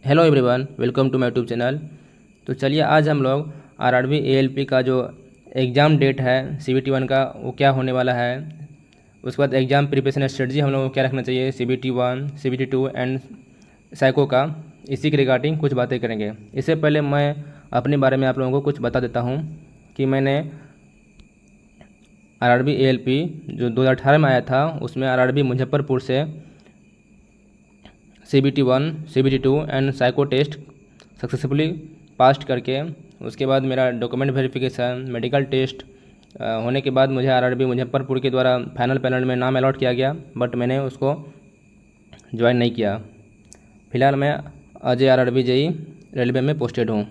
Hello everyone, welcome to my YouTube channel. तो चलिए आज हम लोग आरआरबी एएलपी का जो एग्ज़ाम डेट है सीबीटी 1 का वो क्या होने वाला है, उसके बाद एग्ज़ाम प्रिपरेशन स्ट्रेटजी हम लोगों को क्या रखना चाहिए सीबीटी 1, सीबीटी 2 एंड साइको का, इसी के रिगार्डिंग कुछ बातें करेंगे। इससे पहले मैं अपने बारे में आप लोगों को कुछ बता देता हूँ कि मैंने आरआरबी एएलपी जो 2018 में आया था उसमें आरआरबी मुजफ्फरपुर से CBT 1, CBT 2 and psycho test successfully pass करके उसके बाद मेरा डॉक्यूमेंट वेरिफिकेशन मेडिकल टेस्ट होने के बाद मुझे आरआरबी मुजफ्फरपुर के द्वारा फाइनल पैनल में नाम अलॉट किया गया, बट मैंने उसको ज्वाइन नहीं किया। फिलहाल मैं अजय आरआरबी जेई रेलवे में पोस्टेड हूँ।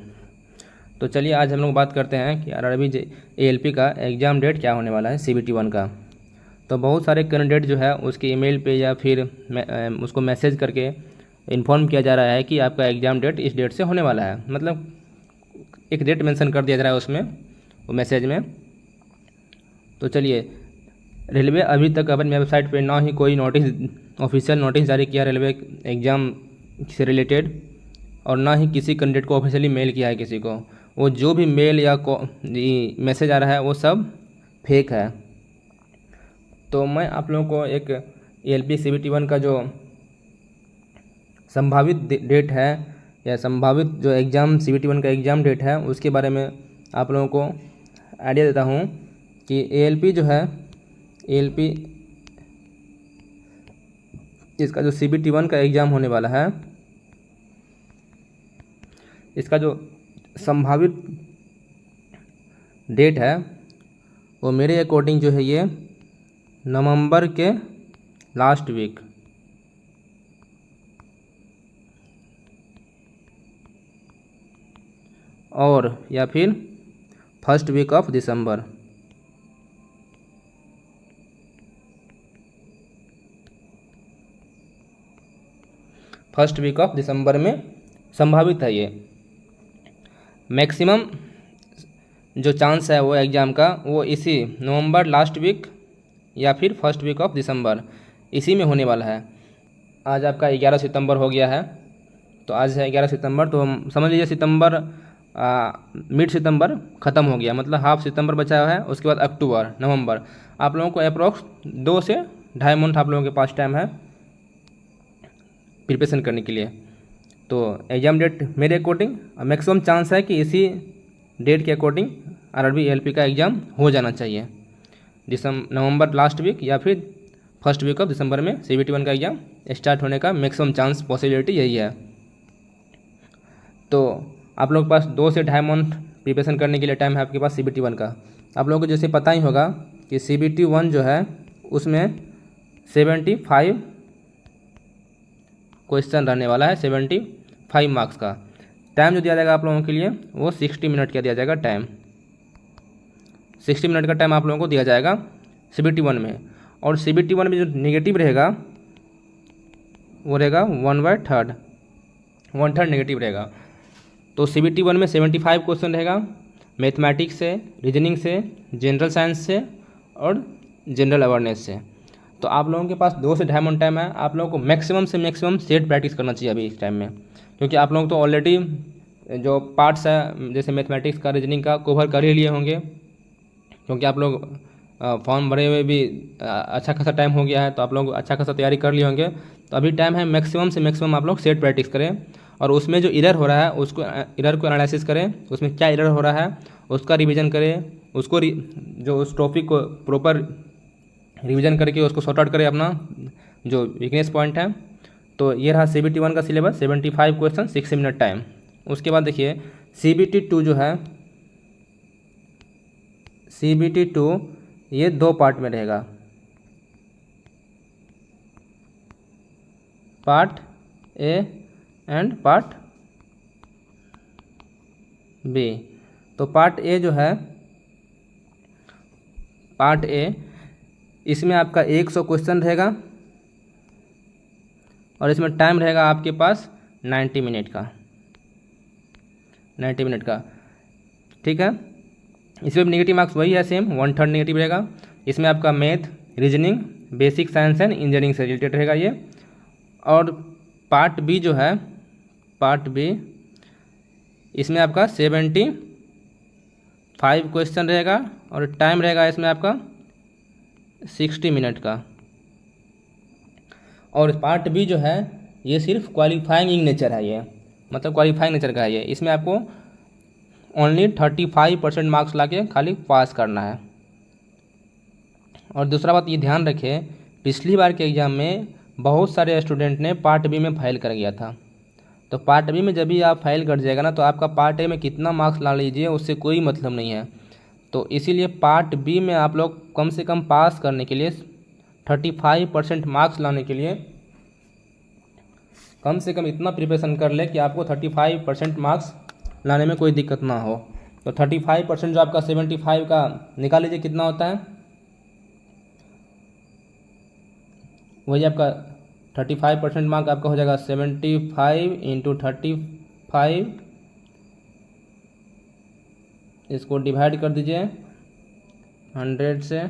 तो चलिए आज हम लोग बात करते हैं कि आरआरबी एएलपी का एग्ज़ाम डेट क्या होने वाला है सीबीटी 1 का। तो बहुत सारे कैंडिडेट जो है उसके ईमेल पे या फिर उसको मैसेज करके इन्फॉर्म किया जा रहा है कि आपका एग्ज़ाम डेट इस डेट से होने वाला है, मतलब एक डेट मेंशन कर दिया जा रहा है उसमें वो मैसेज में। तो चलिए, रेलवे अभी तक अपनी वेबसाइट पे ना ही कोई ऑफिशियल नोटिस जारी किया रेलवे एग्ज़ाम से रिलेटेड, और ना ही किसी कैंडिडेट को ऑफिशियली मेल किया है किसी को। वो जो भी मेल या मैसेज आ रहा है वो सब फेक है। तो मैं आप लोगों को एक एएलपी सीबीटी 1 का जो संभावित डेट है या संभावित जो एग्ज़ाम सीबीटी 1 का एग्ज़ाम डेट है उसके बारे में आप लोगों को आइडिया देता हूँ कि एएलपी जो है एएलपी इसका जो सीबीटी 1 का एग्ज़ाम होने वाला है इसका जो संभावित डेट है वो मेरे अकॉर्डिंग जो है ये नवंबर के लास्ट वीक और या फिर first week of December. First week of December में संभावित है ये। मैक्सिमम जो चांस है वो एग्ज़ाम का वो इसी नवंबर लास्ट वीक या फिर फर्स्ट वीक ऑफ दिसंबर इसी में होने वाला है। आज आपका 11 सितंबर हो गया है, तो आज है 11 सितंबर, तो हम समझ लीजिए सितंबर मिड सितंबर ख़त्म हो गया, मतलब हाफ सितंबर बचा हुआ है। उसके बाद अक्टूबर नवंबर आप लोगों को अप्रोक्स 2 से 2.5 मंथ आप लोगों के पास टाइम है प्रिपरेशन करने के लिए। तो एग्ज़ाम डेट मेरे अकॉर्डिंग मैक्सिमम चांस है कि इसी डेट के अकॉर्डिंग आरआरबी एएलपी का एग्ज़ाम हो जाना चाहिए। नवंबर लास्ट वीक या फिर फर्स्ट वीक ऑफ दिसंबर में सीबीटी 1 का एग्ज़ाम स्टार्ट होने का मैक्सिमम चांस पॉसिबिलिटी यही है। तो आप लोग के पास 2 से 2.5 मंथ प्रिपरेशन करने के लिए टाइम है आपके पास सीबीटी 1 का। आप लोगों को जैसे पता ही होगा कि सीबीटी 1 जो है उसमें 75 क्वेश्चन रहने वाला है, 75 मार्क्स का। टाइम जो दिया जाएगा आप लोगों के लिए वो 60 मिनट का दिया जाएगा टाइम। 60 मिनट का टाइम आप लोगों को दिया जाएगा सीबीटी 1 में। और सीबीटी 1 में जो नेगेटिव रहेगा वो रहेगा 1/3 नेगेटिव रहेगा। तो सीबीटी 1 में 75 क्वेश्चन रहेगा मैथमेटिक्स से, रीजनिंग से, जनरल साइंस से और जनरल अवेयरनेस से। तो आप लोगों के पास 2 से 2.5 मंथ टाइम है। आप लोगों को मैक्सिमम से मैक्सिमम सेट प्रैक्टिस करना चाहिए अभी इस टाइम में, क्योंकि आप लोग तो ऑलरेडी जो पार्ट्स है जैसे मैथमेटिक्स का, रीजनिंग का कवर कर ही लिए होंगे, क्योंकि आप लोग फॉर्म भरे हुए भी अच्छा खासा टाइम हो गया है, तो आप लोग अच्छा खासा तैयारी कर लिए होंगे। तो अभी टाइम है मैक्सिमम से मैक्सिमम आप लोग सेट प्रैक्टिस करें, और उसमें जो एरर हो रहा है उसको एरर को एनालिसिस करें, उसमें क्या एरर हो रहा है उसका रिवीजन करें, उसको जो उस टॉपिक को प्रॉपर रिवीजन करके उसको सॉर्ट आउट करें अपना जो वीकनेस पॉइंट है। तो ये रहा सीबीटी 1 का सिलेबस, 75 क्वेश्चन, 60 मिनट टाइम। उसके बाद देखिए सीबीटी 2 जो है, सीबीटी 2 ये 2 पार्ट में रहेगा, part A and part B. तो पार्ट ए जो है, पार्ट ए इसमें आपका 100 क्वेश्चन रहेगा और इसमें टाइम रहेगा आपके पास 90 मिनट का, 90 मिनट का, ठीक है। इसमें नेगेटिव मार्क्स वही है, सेम 1/3 नेगेटिव रहेगा। इसमें आपका math, reasoning, basic science and engineering से रिलेटेड रहेगा ये। और पार्ट बी जो है, पार्ट बी, इसमें आपका 75 क्वेश्चन रहेगा और टाइम रहेगा इसमें आपका 60 मिनट का। और पार्ट बी जो है ये सिर्फ क्वालिफाइंग इन नेचर है, ये मतलब क्वालिफाइंग नेचर का है ये। इसमें आपको ओनली 35% मार्क्स लाके खाली पास करना है। और दूसरा बात ये ध्यान रखें, पिछली बार के एग्ज़ाम में बहुत सारे स्टूडेंट ने पार्ट बी में फेल कर गया था। तो पार्ट बी में जब भी आप फेल कर जाएगा ना, तो आपका पार्ट ए में कितना मार्क्स ला लीजिए उससे कोई मतलब नहीं है। तो इसीलिए पार्ट बी में आप लोग कम से कम पास करने के लिए 35% मार्क्स लाने के लिए कम से कम इतना प्रिपरेशन कर ले कि आपको 35% मार्क्स लाने में कोई दिक्कत ना हो। तो 35% जो आपका 75 का निकाल लीजिए कितना होता है, वही आपका 35% मार्क आपका हो जाएगा 75 इंटू 35, इसको डिवाइड कर दीजिए 100 से,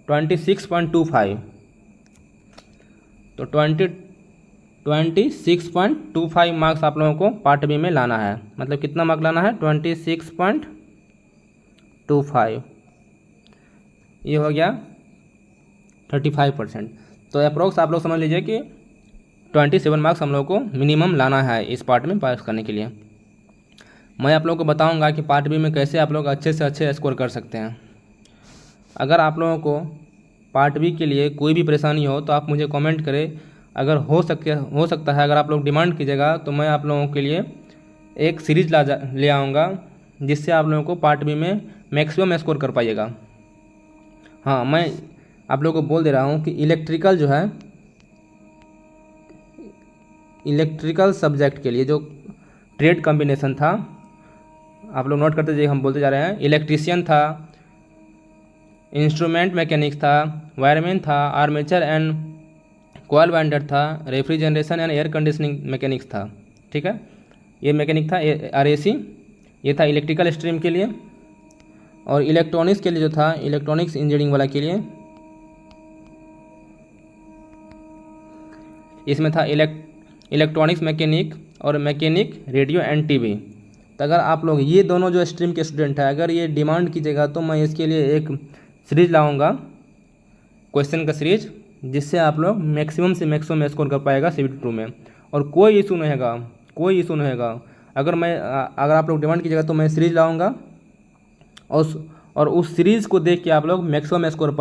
26.25। तो 26.25 मार्क्स आप लोगों को पार्ट बी में लाना है। मतलब कितना मार्क लाना है, 26.25, ये हो गया 35%। तो अप्रोक्स आप लोग समझ लीजिए कि 27 मार्क्स हम लोग को मिनिमम लाना है इस पार्ट में पास करने के लिए। मैं आप लोगों को बताऊंगा कि पार्ट बी में कैसे आप लोग अच्छे से अच्छे स्कोर कर सकते हैं। अगर आप लोगों को पार्ट बी के लिए कोई भी परेशानी हो तो आप मुझे कमेंट करें। अगर हो सकता है अगर आप लोग डिमांड कीजिएगा तो मैं आप लोगों के लिए एक सीरीज ले आऊँगा जिससे आप लोगों को पार्ट बी में मैक्सिमम स्कोर कर पाइएगा। हाँ, मैं आप लोगों को बोल दे रहा हूँ कि इलेक्ट्रिकल जो है, इलेक्ट्रिकल सब्जेक्ट के लिए जो ट्रेड कॉम्बिनेशन था, आप लोग नोट करते जाइए, हम बोलते जा रहे हैं। इलेक्ट्रीशियन था, इंस्ट्रूमेंट मैकेनिक्स था, वायरमैन था, आर्मेचर एंड कॉइल वाइंडर था, refrigeration and air conditioning mechanics था। ठीक है, ये मैकेनिक था RAC, ये था इलेक्ट्रिकल स्ट्रीम के लिए। और इलेक्ट्रॉनिक्स के लिए जो था, इलेक्ट्रॉनिक्स इंजीनियरिंग वाला के लिए, इसमें था इलेक्ट्रॉनिक्स मैकेनिक और मैकेनिक रेडियो एंड टीवी। तो अगर आप लोग ये दोनों जो स्ट्रीम के स्टूडेंट हैं, अगर ये डिमांड कीजिएगा तो मैं इसके लिए एक सीरीज लाऊंगा, क्वेश्चन का सीरीज, जिससे आप लोग मैक्सिमम से मैक्सिमम स्कोर कर पाएगा CBT 2 में। और कोई इशू नहीं होगा, कोई इशू नहीं होगा। अगर आप लोग डिमांड कीजिएगा तो मैं सीरीज लाऊंगा और उस सीरीज़ को देख के आप लोग मैक्सिमम स्कोर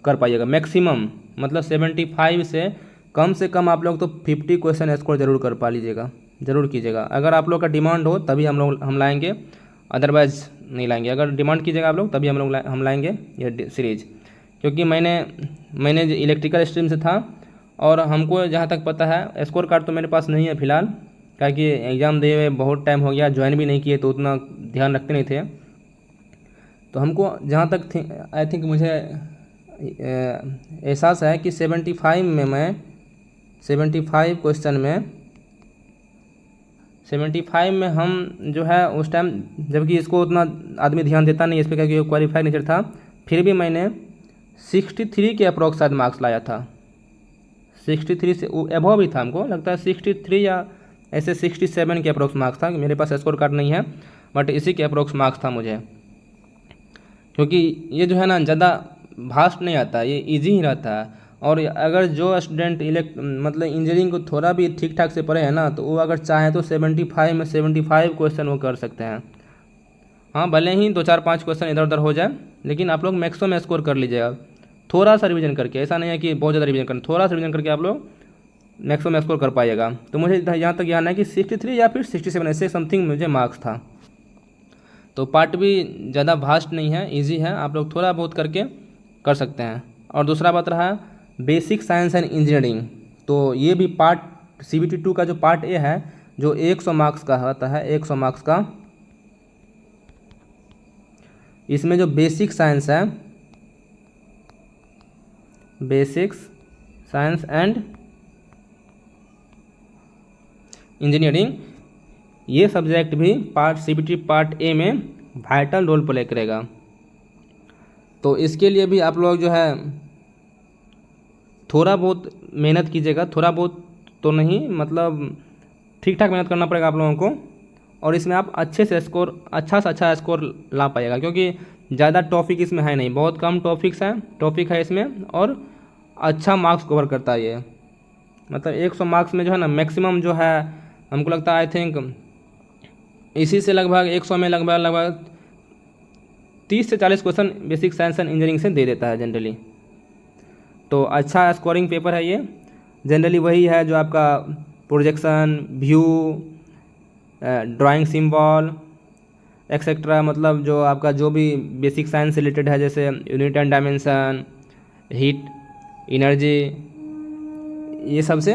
कर पाइएगा। मैक्सिमम मतलब 75 से कम आप लोग तो 50 क्वेश्चन स्कोर जरूर कर पा लीजिएगा, ज़रूर कीजिएगा। अगर आप लोग का डिमांड हो तभी हम लाएंगे, अदरवाइज़ नहीं लाएंगे। अगर डिमांड कीजिएगा आप लोग तभी हम लाएंगे ये सीरीज़। क्योंकि मैंने इलेक्ट्रिकल स्ट्रीम से था और हमको जहाँ तक पता है, स्कोर कार्ड तो मेरे पास नहीं है फ़िलहाल, क्योंकि एग्ज़ाम दिए हुए बहुत टाइम हो गया, ज्वाइन भी नहीं किए तो उतना ध्यान रखते नहीं थे। तो हमको जहाँ तक आई थिंक मुझे एहसास है कि 75 में मैं 75 क्वेश्चन में 75 में हम जो है उस टाइम, जबकि इसको उतना आदमी ध्यान देता नहीं इस पर, क्योंकि क्वालिफाई नेचर था, फिर भी मैंने 63 के अप्रोक्स शायद मार्क्स लाया था। 63 से एबव भी था, हमको लगता है 63 या ऐसे 67 के अप्रोक्स मार्क्स था। मेरे पास स्कोर कार्ड नहीं है, बट इसी के अप्रोक्स मार्क्स था मुझे। क्योंकि ये जो है ना ज़्यादा भास्ट नहीं आता, ये इजी ही रहता है। और अगर जो स्टूडेंट मतलब इंजीनियरिंग को थोड़ा भी ठीक ठाक से पढ़े हैं ना, तो वो अगर चाहें तो 75 में 75 क्वेश्चन वो कर सकते हैं। हाँ, भले ही 2-4-5 क्वेश्चन इधर उधर हो जाए, लेकिन आप लोग मैक्सिमम स्कोर कर लीजिएगा थोड़ा सा रिवीजन करके। ऐसा नहीं है कि बहुत ज़्यादा रिवीजन करना, थोड़ा सा रिवीजन करके आप लोग मैक्सिमम स्कोर कर पाइएगा। तो मुझे यहाँ तक ध्यान है कि 63 या फिर 67 ऐसे समथिंग मुझे मार्क्स था। तो पार्ट भी ज़्यादा भास्ट नहीं है, इजी है, आप लोग थोड़ा बहुत करके कर सकते हैं। और दूसरा बात रहा बेसिक साइंस एंड इंजीनियरिंग, तो ये भी पार्ट CBT 2 का जो पार्ट ए है, जो 100 मार्क्स का होता है, 100 मार्क्स का। इसमें जो बेसिक साइंस है, बेसिक्स साइंस एंड इंजीनियरिंग, ये सब्जेक्ट भी पार्ट CBT पार्ट ए में वाइटल रोल प्ले करेगा। तो इसके लिए भी आप लोग जो है थोड़ा बहुत मेहनत कीजिएगा, थोड़ा बहुत तो नहीं, मतलब ठीक ठाक मेहनत करना पड़ेगा आप लोगों को, और इसमें आप अच्छे से स्कोर, अच्छा से अच्छा स्कोर ला पाइएगा, क्योंकि ज़्यादा टॉपिक इसमें है नहीं, बहुत कम टॉपिक है इसमें, और अच्छा मार्क्स कवर करता है ये। मतलब 100 मार्क्स में जो है ना मैक्सिमम जो है हमको लगता है आई थिंक इसी से लगभग 100 में लगभग 30 से 40 question basic science and engineering से दे देता है जनरली। तो अच्छा स्कोरिंग पेपर है ये। जनरली वही है जो आपका projection, view, drawing symbol etcetera, मतलब जो आपका जो भी बेसिक साइंस से रिलेटेड है, जैसे unit and dimension, heat, energy, ये सब से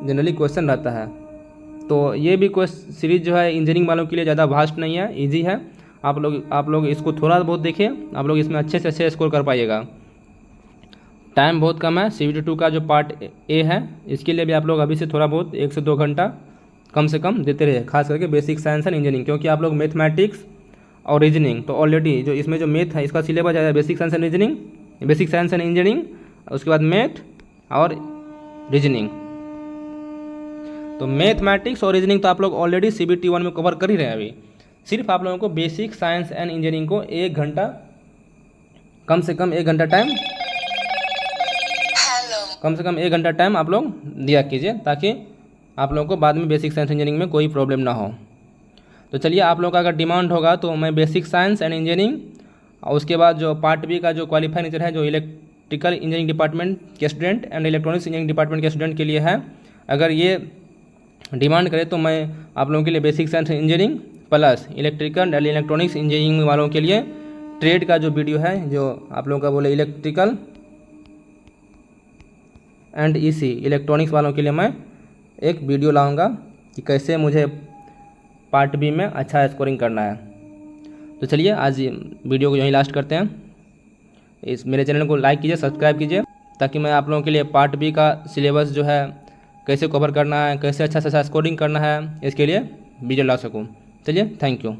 जनरली क्वेश्चन रहता है। तो ये भी क्वेश्चन सीरीज जो है इंजीनियरिंग वालों के लिए ज़्यादा वास्ट नहीं है, इजी है। आप लोग इसको थोड़ा बहुत देखिए, आप लोग इसमें अच्छे से अच्छे स्कोर कर पाइएगा। टाइम बहुत कम है। CBT 2 का जो पार्ट ए है इसके लिए भी आप लोग अभी से थोड़ा बहुत 1 से 2 घंटा कम से कम देते रहे, खास करके बेसिक साइंस एंड इंजीनियरिंग, क्योंकि आप लोग मैथमेटिक्स और रीजनिंग तो ऑलरेडी जो इसमें जो मैथ है इसका सिलेबस है बेसिक साइंस एंड इंजीनियरिंग, उसके बाद मैथ और रीजनिंग। तो मैथमेटिक्स और रीजनिंग तो आप लोग ऑलरेडी CBT 1 में कवर कर ही रहे हैं। अभी सिर्फ आप लोगों को बेसिक साइंस एंड इंजीनियरिंग को 1 घंटा, कम से कम 1 घंटा टाइम आप लोग दिया कीजिए, ताकि आप लोगों को बाद में बेसिक साइंस इंजीनियरिंग में कोई प्रॉब्लम ना हो। तो चलिए, आप लोगों का अगर डिमांड होगा तो मैं बेसिक साइंस एंड इंजीनियरिंग और उसके बाद जो पार्ट बी का जो क्वालिफाइड नेचर है, जो इलेक्ट्रिकल इंजीनियरिंग डिपार्टमेंट के student and electronics engineering department के स्टूडेंट के लिए है, अगर ये डिमांड करे तो मैं आप लोगों के लिए basic science engineering plus electrical and electronics engineering वालों के लिए ट्रेड का जो वीडियो है, जो आप लोगों का बोले इलेक्ट्रिकल एंड EC इलेक्ट्रॉनिक्स वालों के लिए मैं एक वीडियो लाऊंगा कि कैसे मुझे पार्ट बी में अच्छा स्कोरिंग करना है। तो चलिए, आज वीडियो को यहीं लास्ट करते हैं। इस मेरे चैनल को लाइक कीजिए, सब्सक्राइब कीजिए, ताकि मैं आप लोगों के लिए पार्ट बी का सिलेबस जो है कैसे कवर करना है, कैसे अच्छा से अच्छा स्कोरिंग करना है, इसके लिए वीडियो ला सकूँ। चलिए, थैंक यू।